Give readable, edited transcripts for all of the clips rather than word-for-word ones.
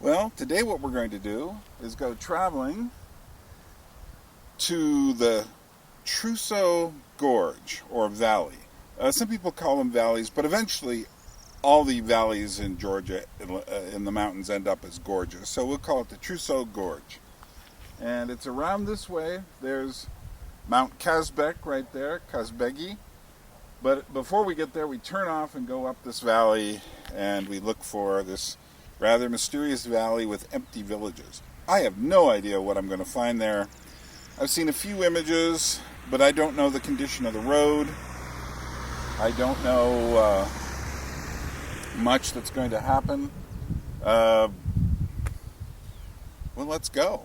Well, today what we're going to do is go traveling to the Truso Gorge, or valley. Some people call them valleys, but eventually all the valleys in Georgia, in the mountains, end up as gorges. So we'll call it the Truso Gorge. And it's around this way. There's Mount Kazbek right there, Kazbegi. But before we get there, we turn off and go up this valley, and we look for this rather mysterious valley with empty villages. I have no idea what I'm going to find there. I've seen a few images, but I don't know the condition of the road. I don't know much that's going to happen. Well, let's go.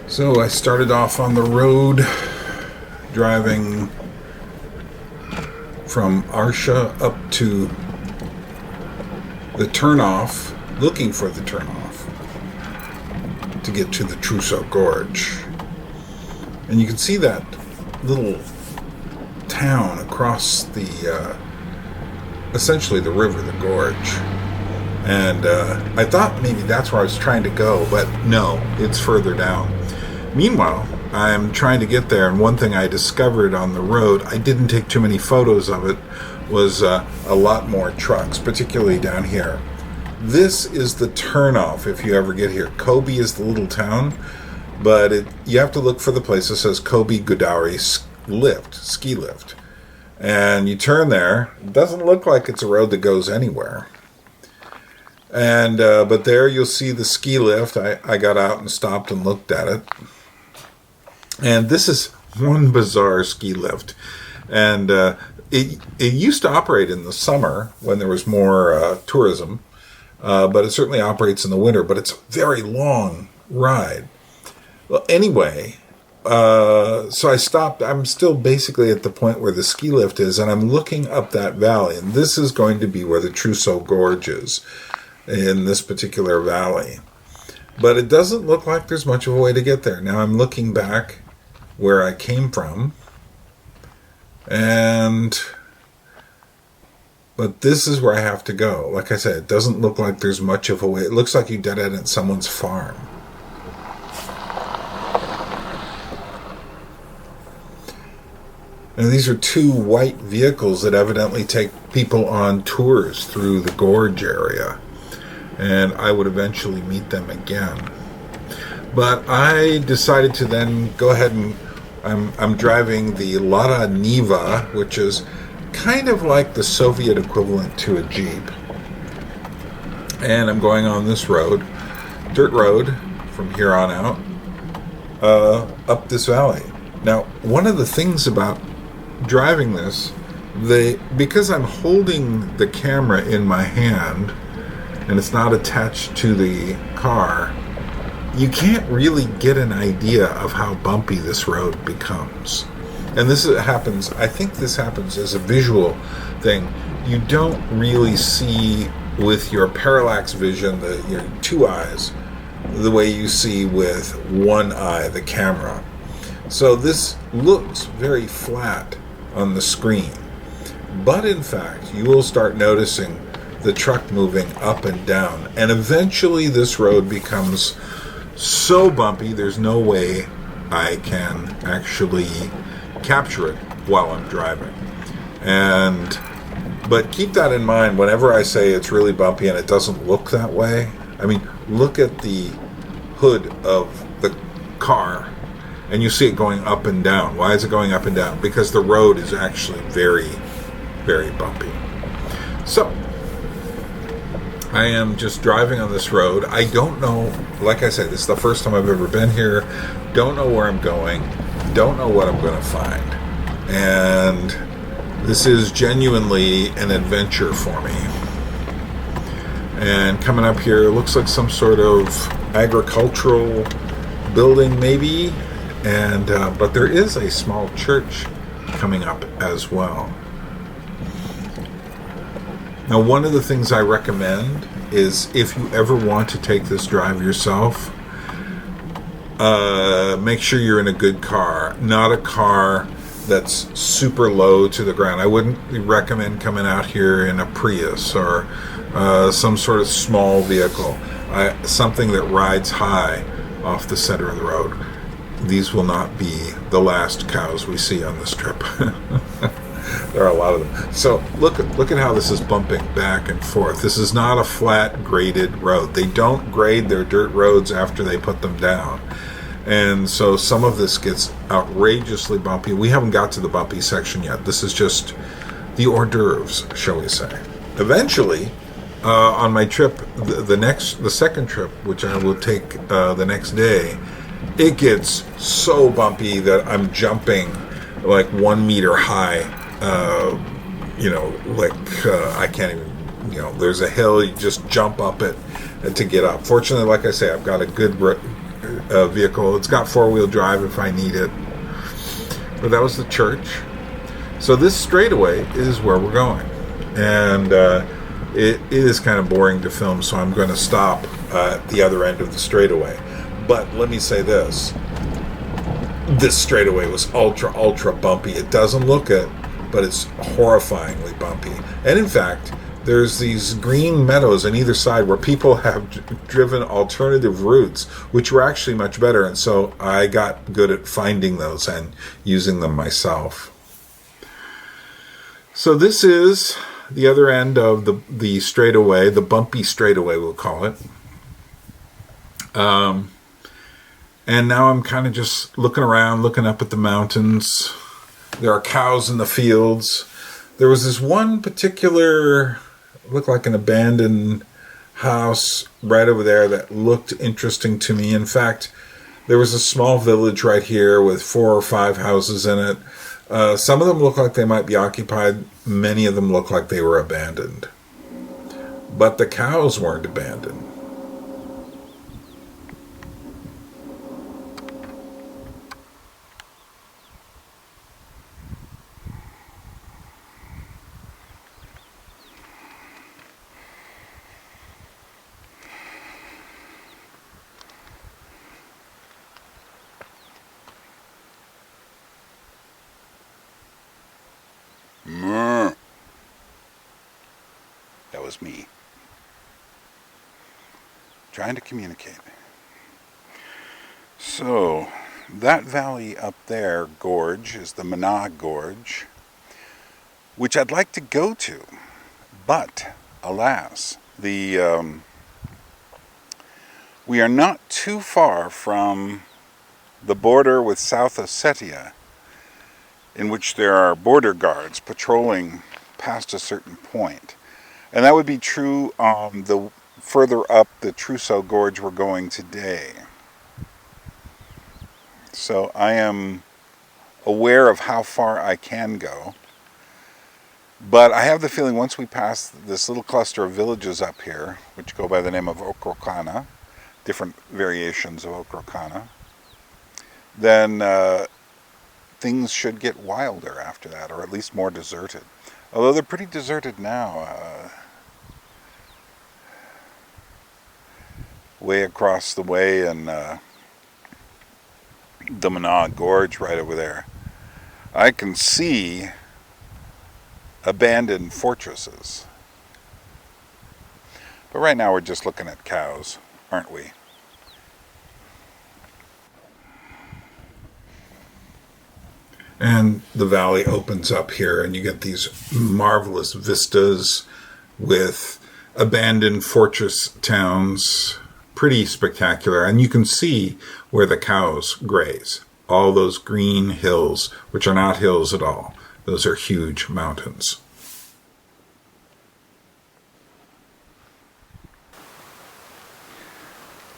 So I started off on the road, driving from Arsha up to the turnoff, looking for the turnoff to get to the Truso Gorge. And you can see that little town across the, essentially the river, the gorge. And I thought maybe that's where I was trying to go, but no, it's further down. Meanwhile, I'm trying to get there, and one thing I discovered on the road, I didn't take too many photos of it, was a lot more trucks, particularly down here. This is the turnoff if you ever get here. Kobe is the little town, but you have to look for the place that says Kobe Godauri ski lift. And you turn there. It doesn't look like it's a road that goes anywhere. And but there you'll see the ski lift. I got out and stopped and looked at it. And this is one bizarre ski lift. And it used to operate in the summer when there was more tourism, but it certainly operates in the winter, but it's a very long ride. Well, anyway, so I stopped. I'm still basically at the point where the ski lift is, and I'm looking up that valley, and this is going to be where the Truso Gorge is, in this particular valley. But it doesn't look like there's much of a way to get there. Now I'm looking back where I came from, but this is where I have to go. Like I said, it doesn't look like there's much of a way. It looks like you dead end at someone's farm. And these are two white vehicles that evidently take people on tours through the gorge area. And I would eventually meet them again. But I decided to then go ahead and I'm driving the Lada Niva, which is kind of like the Soviet equivalent to a Jeep. And I'm going on this road, dirt road, from here on out, up this valley. Now, one of the things about driving this, because I'm holding the camera in my hand, and it's not attached to the car, you can't really get an idea of how bumpy this road becomes. And I think this happens as a visual thing. You don't really see with your parallax vision, your two eyes, the way you see with one eye, the camera. So this looks very flat on the screen. But in fact, you will start noticing the truck moving up and down. And eventually this road becomes so bumpy, there's no way I can actually capture it while I'm driving. And But keep that in mind whenever I say it's really bumpy and it doesn't look that way. I mean, look at the hood of the car and you see it going up and down. Why is it going up and down? Because the road is actually very, very bumpy. So, I am just driving on this road. I don't know, like I said, this is the first time I've ever been here. Don't know where I'm going. Don't know what I'm going to find. And this is genuinely an adventure for me. And coming up here, looks like some sort of agricultural building maybe. And but there is a small church coming up as well. Now, one of the things I recommend is if you ever want to take this drive yourself, make sure you're in a good car, not a car that's super low to the ground. I wouldn't recommend coming out here in a Prius or some sort of small vehicle, something that rides high off the center of the road. These will not be the last cows we see on this trip. There are a lot of them. So look at how this is bumping back and forth. This is not a flat graded road. They don't grade their dirt roads after they put them down. And so some of this gets outrageously bumpy. We haven't got to the bumpy section yet. This is just the hors d'oeuvres, shall we say. Eventually, on my trip, the second trip, which I will take the next day, it gets so bumpy that I'm jumping like 1 meter high. I can't even, there's a hill, you just jump up it to get up. Fortunately, like I say, I've got a good vehicle. It's got four-wheel drive if I need it. But that was the church. So this straightaway is where we're going. And it is kind of boring to film, so I'm going to stop at the other end of the straightaway. But let me say this. This straightaway was ultra bumpy. It doesn't look it, but it's horrifyingly bumpy. And in fact, there's these green meadows on either side where people have driven alternative routes, which were actually much better. And so I got good at finding those and using them myself. So this is the other end of the straightaway, the bumpy straightaway, we'll call it. And now I'm kind of just looking around, looking up at the mountains. There are cows in the fields. There was this one particular, looked like an abandoned house right over there that looked interesting to me. In fact, there was a small village right here with 4 or 5 houses in it. Some of them look like they might be occupied. Many of them look like they were abandoned. But the cows weren't abandoned. That was me trying to communicate. So that valley up there, gorge, is the Manah Gorge, which I'd like to go to, but alas, we are not too far from the border with South Ossetia, in which there are border guards patrolling past a certain point. And that would be true the further up the Truso Gorge we're going today. So I am aware of how far I can go. But I have the feeling once we pass this little cluster of villages up here, which go by the name of Okrokana, different variations of Okrokana, then things should get wilder after that, or at least more deserted. Although they're pretty deserted now. Way across the way in the Manah Gorge right over there, I can see abandoned fortresses. But right now we're just looking at cows, aren't we? And the valley opens up here, and you get these marvelous vistas with abandoned fortress towns. Pretty spectacular. And you can see where the cows graze. All those green hills, which are not hills at all. Those are huge mountains.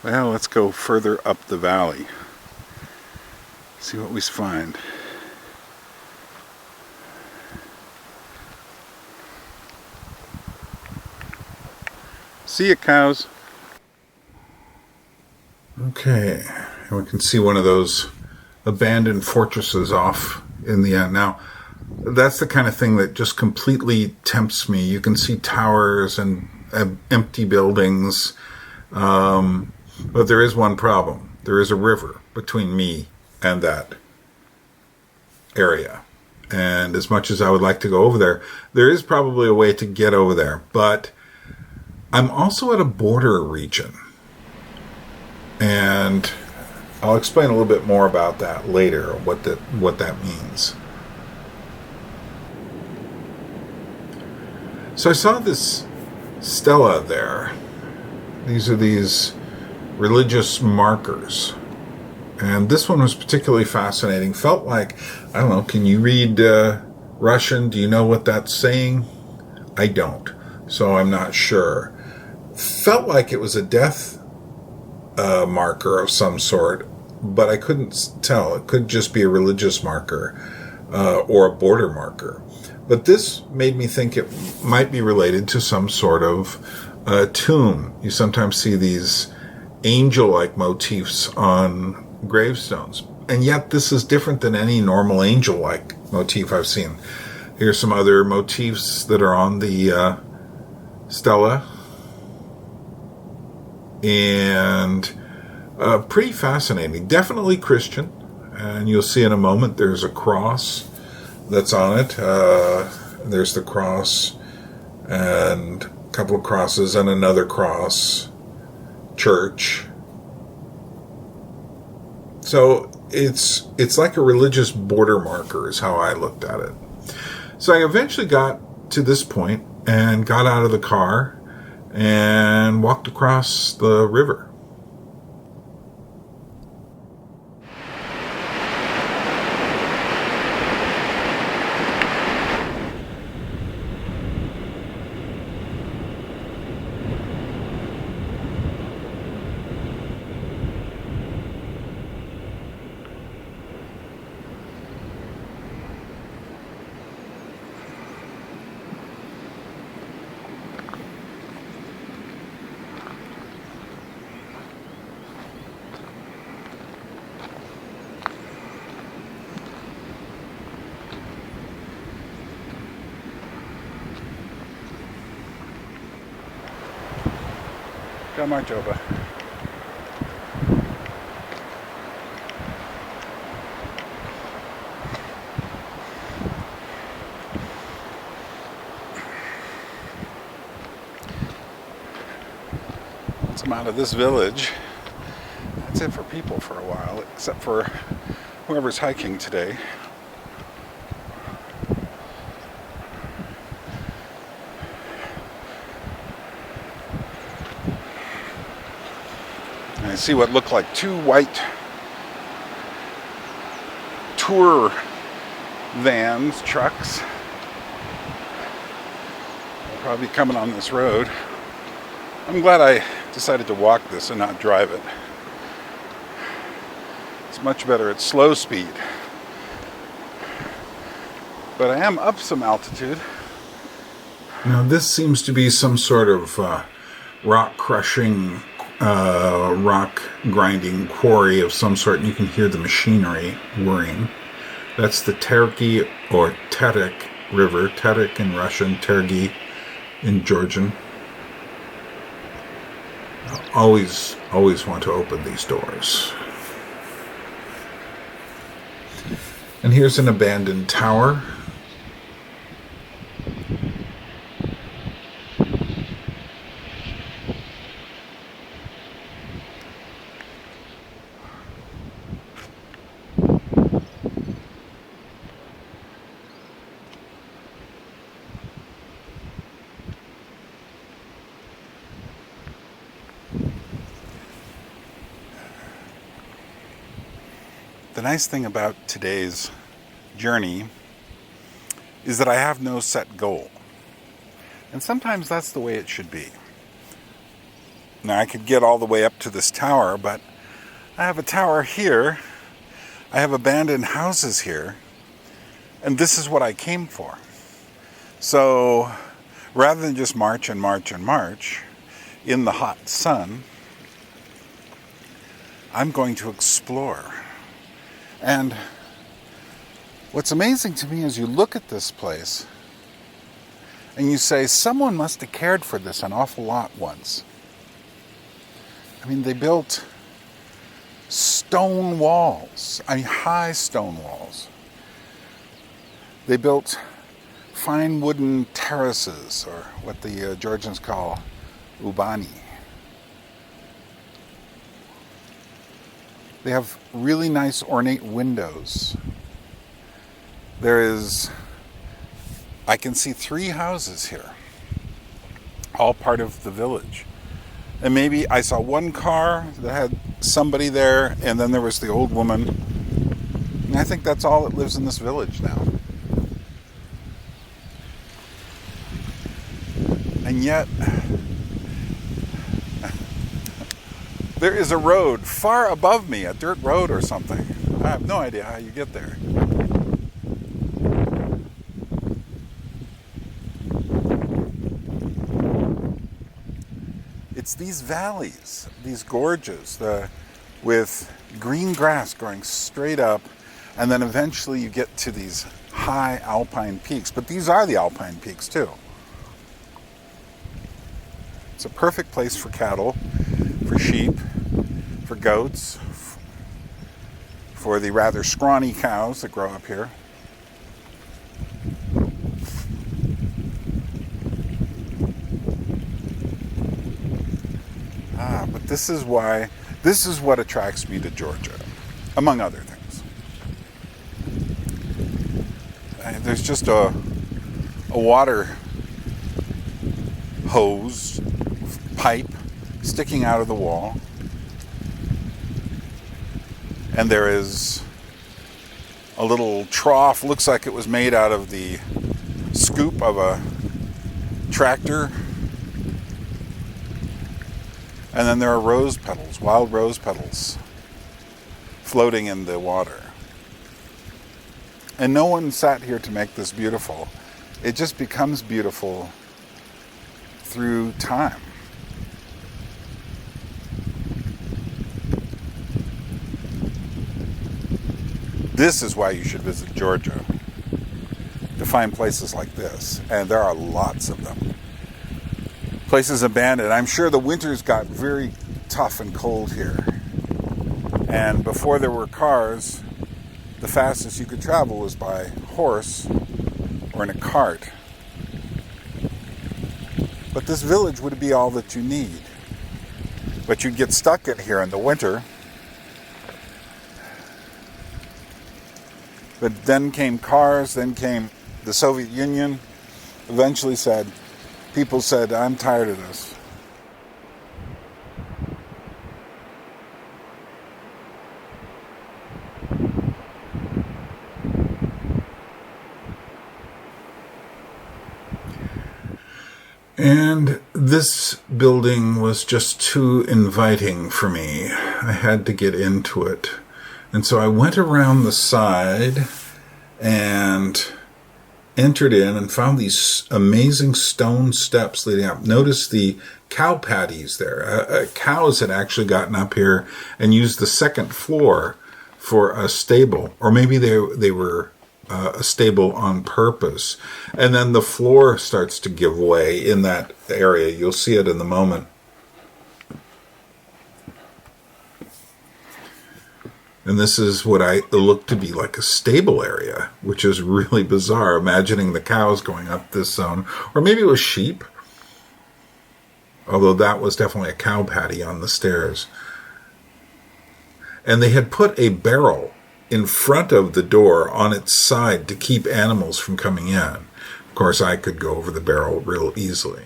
Well, let's go further up the valley. See what we find. See ya, cows. Okay, and we can see one of those abandoned fortresses off in the end. Now, that's the kind of thing that just completely tempts me. You can see towers and empty buildings, but there is one problem. There is a river between me and that area. And as much as I would like to go over there, there is probably a way to get over there. But I'm also at a border region. And I'll explain a little bit more about that later, what that means. So I saw this stela there. These are these religious markers. And this one was particularly fascinating. Felt like, I don't know, can you read Russian? Do you know what that's saying? I don't. So I'm not sure. Felt like it was a death marker of some sort, but I couldn't tell. It could just be a religious marker or a border marker. But this made me think it might be related to some sort of tomb. You sometimes see these angel-like motifs on gravestones, and yet this is different than any normal angel-like motif I've seen. Here's some other motifs that are on the stela, and pretty fascinating. Definitely Christian, and you'll see in a moment there's a cross that's on it. There's the cross, and a couple of crosses, and another cross, church. So it's like a religious border marker is how I looked at it. So I eventually got to this point and got out of the car and walked across the river. Got my Droebit. Once I'm out of this village, that's it for people for a while, except for whoever's hiking today. I see what look like two white tour vans, trucks. They'll probably be coming on this road. I'm glad I decided to walk this and not drive it. It's much better at slow speed. But I am up some altitude. Now this seems to be some sort of rock crushing, rock grinding quarry of some sort, and you can hear the machinery whirring. That's the Tergi or Terek River. Terek in Russian, Tergi in Georgian. Always want to open these doors. And here's an abandoned tower. The nice thing about today's journey is that I have no set goal. And sometimes that's the way it should be. Now, I could get all the way up to this tower, but I have a tower here. I have abandoned houses here. And this is what I came for. So, rather than just march and march and march in the hot sun, I'm going to explore. And what's amazing to me is you look at this place and you say, someone must have cared for this an awful lot once. I mean, they built stone walls, high stone walls. They built fine wooden terraces, or what the Georgians call ubani. They have really nice ornate windows. I can see 3 houses here, all part of the village. And maybe I saw one car that had somebody there, and then there was the old woman. And I think that's all that lives in this village now. And yet, there is a road far above me, a dirt road or something. I have no idea how you get there. It's these valleys, these gorges, with green grass going straight up, and then eventually you get to these high alpine peaks. But these are the alpine peaks too. It's a perfect place for cattle, for sheep, for goats, for the rather scrawny cows that grow up here. But this is what attracts me to Georgia, among other things. There's just a water hose pipe sticking out of the wall, and there is a little trough, looks like it was made out of the scoop of a tractor, and then there are rose petals, wild rose petals, floating in the water. And no one sat here to make this beautiful. It just becomes beautiful through time. This is why you should visit Georgia, to find places like this. And there are lots of them. Places abandoned. I'm sure the winters got very tough and cold here. And before there were cars, the fastest you could travel was by horse or in a cart. But this village would be all that you need. But you'd get stuck in here in the winter. But then came cars, then came the Soviet Union. Eventually people said, I'm tired of this. And this building was just too inviting for me. I had to get into it. And so I went around the side and entered in and found these amazing stone steps leading up. Notice the cow patties there. Cows had actually gotten up here and used the second floor for a stable. Or maybe they were a stable on purpose. And then the floor starts to give way in that area. You'll see it in the moment. And this is what I look to be like a stable area, which is really bizarre, imagining the cows going up this zone. Or maybe it was sheep, although that was definitely a cow patty on the stairs. And they had put a barrel in front of the door on its side to keep animals from coming in. Of course, I could go over the barrel real easily.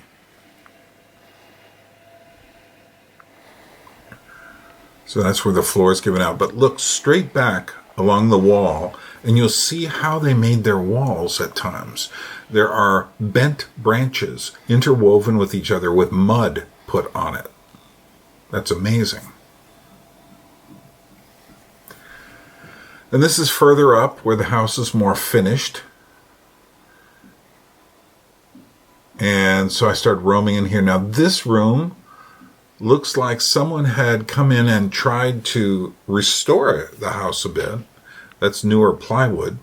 So that's where the floor is given out. But look straight back along the wall, and you'll see how they made their walls at times. There are bent branches interwoven with each other with mud put on it. That's amazing. And this is further up where the house is more finished. And so I started roaming in here. Now this room looks like someone had come in and tried to restore the house a bit. That's newer plywood.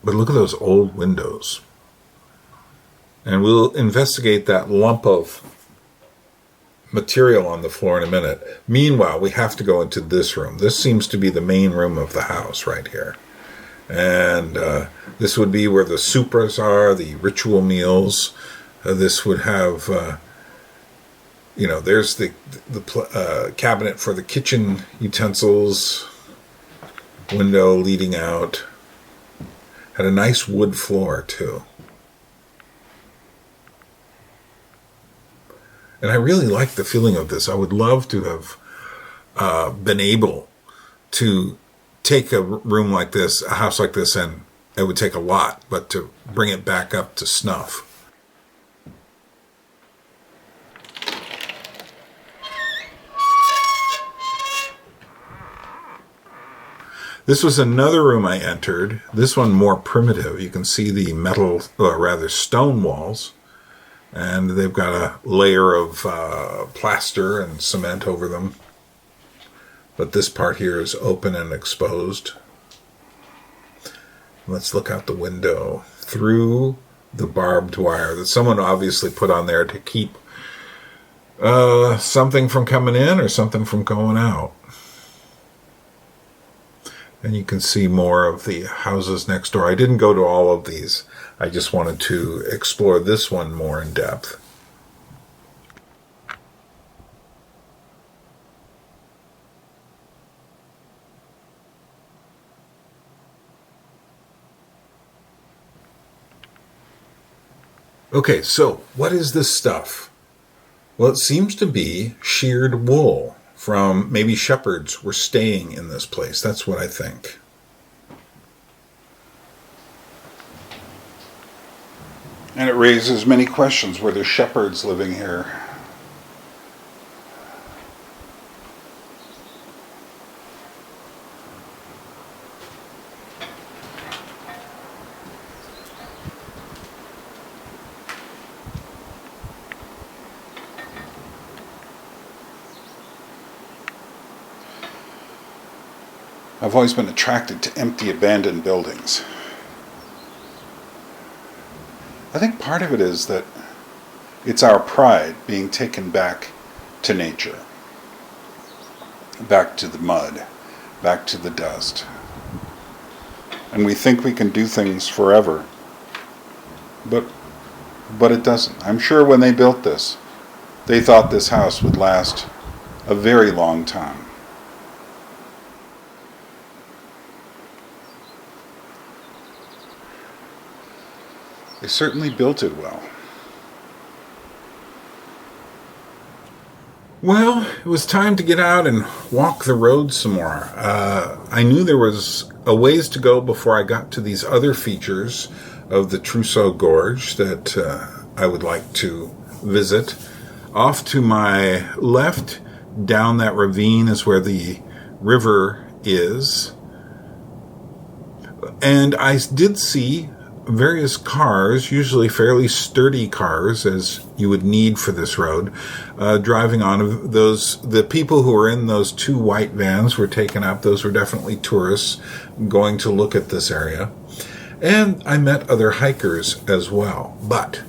But look at those old windows. And we'll investigate that lump of material on the floor in a minute. Meanwhile, we have to go into this room. This seems to be the main room of the house right here. And this would be where the supras are, the ritual meals. This would have, there's the cabinet for the kitchen utensils, window leading out. Had a nice wood floor, too. And I really like the feeling of this. I would love to have been able to take a room like this, a house like this, and it would take a lot, but to bring it back up to snuff. This was another room I entered. This one more primitive. You can see the metal, or rather stone walls. And they've got a layer of plaster and cement over them. But this part here is open and exposed. Let's look out the window through the barbed wire that someone obviously put on there to keep something from coming in or something from going out. And you can see more of the houses next door. I didn't go to all of these. I just wanted to explore this one more in depth. Okay, so what is this stuff? Well, it seems to be sheared wool from maybe shepherds were staying in this place. That's what I think. And it raises many questions. Were there shepherds living here? I've always been attracted to empty, abandoned buildings. I think part of it is that it's our pride being taken back to nature, back to the mud, back to the dust. And we think we can do things forever, but it doesn't. I'm sure when they built this, they thought this house would last a very long time. They certainly built it well. Well, it was time to get out and walk the road some more. I knew there was a ways to go before I got to these other features of the Truso Gorge that I would like to visit. Off to my left, down that ravine, is where the river is. And I did see various cars, usually fairly sturdy cars, as you would need for this road, driving on. The people who were in those two white vans were taken up. Those were definitely tourists going to look at this area. And I met other hikers as well. But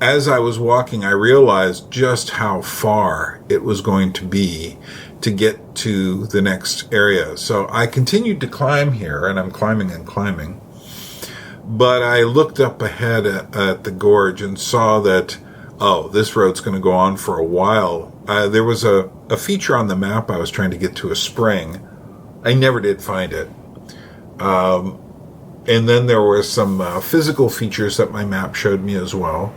as I was walking, I realized just how far it was going to be to get to the next area. So I continued to climb here, and I'm climbing and climbing. But I looked up ahead at the gorge and saw that, this road's going to go on for a while. There was a feature on the map I was trying to get to a spring. I never did find it. And then there were some physical features that my map showed me as well.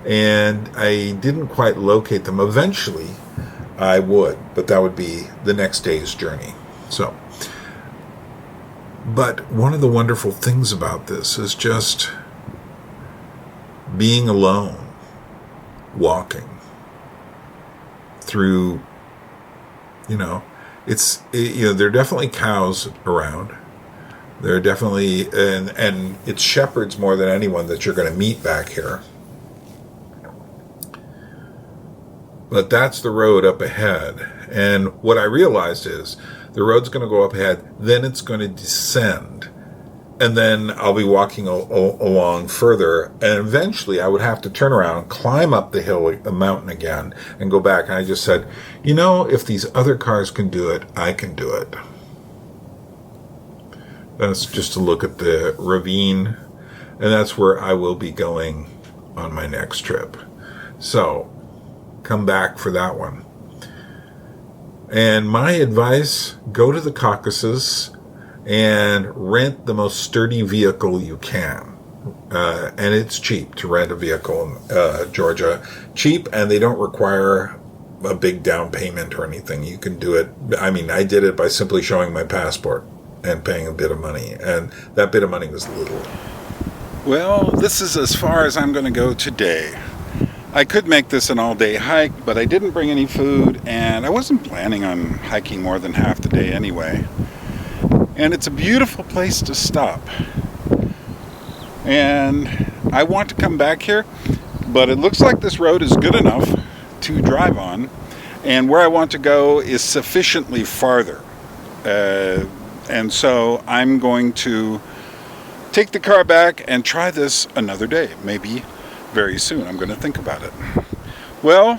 and I didn't quite locate them. Eventually, I would, but that would be the next day's journey. So, but one of the wonderful things about this is just being alone, walking through, there are definitely cows around. There are definitely, and it's shepherds more than anyone that you're going to meet back here. But that's the road up ahead. And what I realized is the road's going to go up ahead, then it's going to descend. And then I'll be walking along further. And eventually I would have to turn around, climb up the mountain again, and go back. And I just said, if these other cars can do it, I can do it. That's just to look at the ravine. And that's where I will be going on my next trip. So, come back for that one. And my advice, go to the Caucasus and rent the most sturdy vehicle you can. And it's cheap to rent a vehicle in Georgia. Cheap, and they don't require a big down payment or anything. You can do it. I mean, I did it by simply showing my passport and paying a bit of money. And that bit of money was little. Well, this is as far as I'm going to go today. I could make this an all-day hike, but I didn't bring any food, and I wasn't planning on hiking more than half the day anyway. And it's a beautiful place to stop. And I want to come back here, but it looks like this road is good enough to drive on, and where I want to go is sufficiently farther. And so I'm going to take the car back and try this another day, maybe very soon. I'm going to think about it. Well,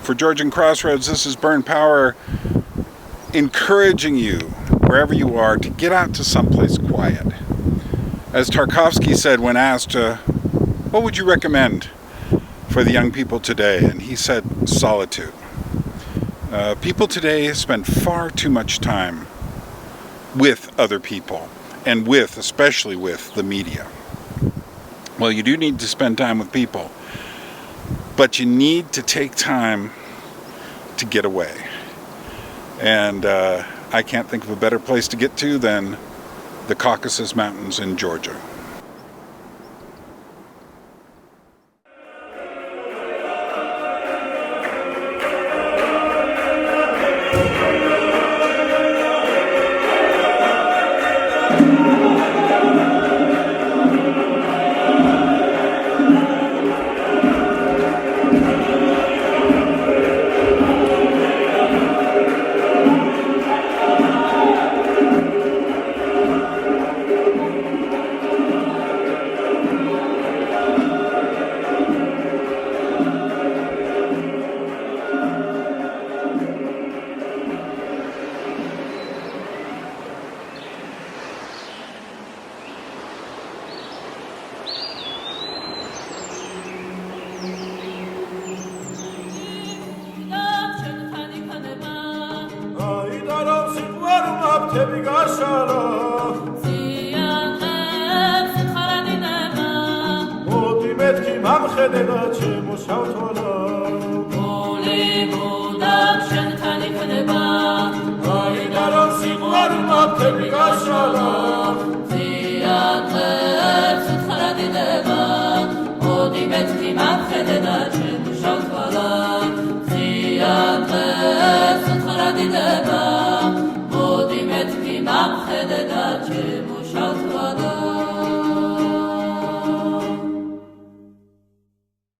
for Georgian Crossroads, this is Byrne Power, encouraging you, wherever you are, to get out to someplace quiet. As Tarkovsky said when asked, what would you recommend for the young people today? And he said, solitude. People today spend far too much time with other people, and especially with the media. Well, you do need to spend time with people, but you need to take time to get away. And I can't think of a better place to get to than the Caucasus Mountains in Georgia. Shall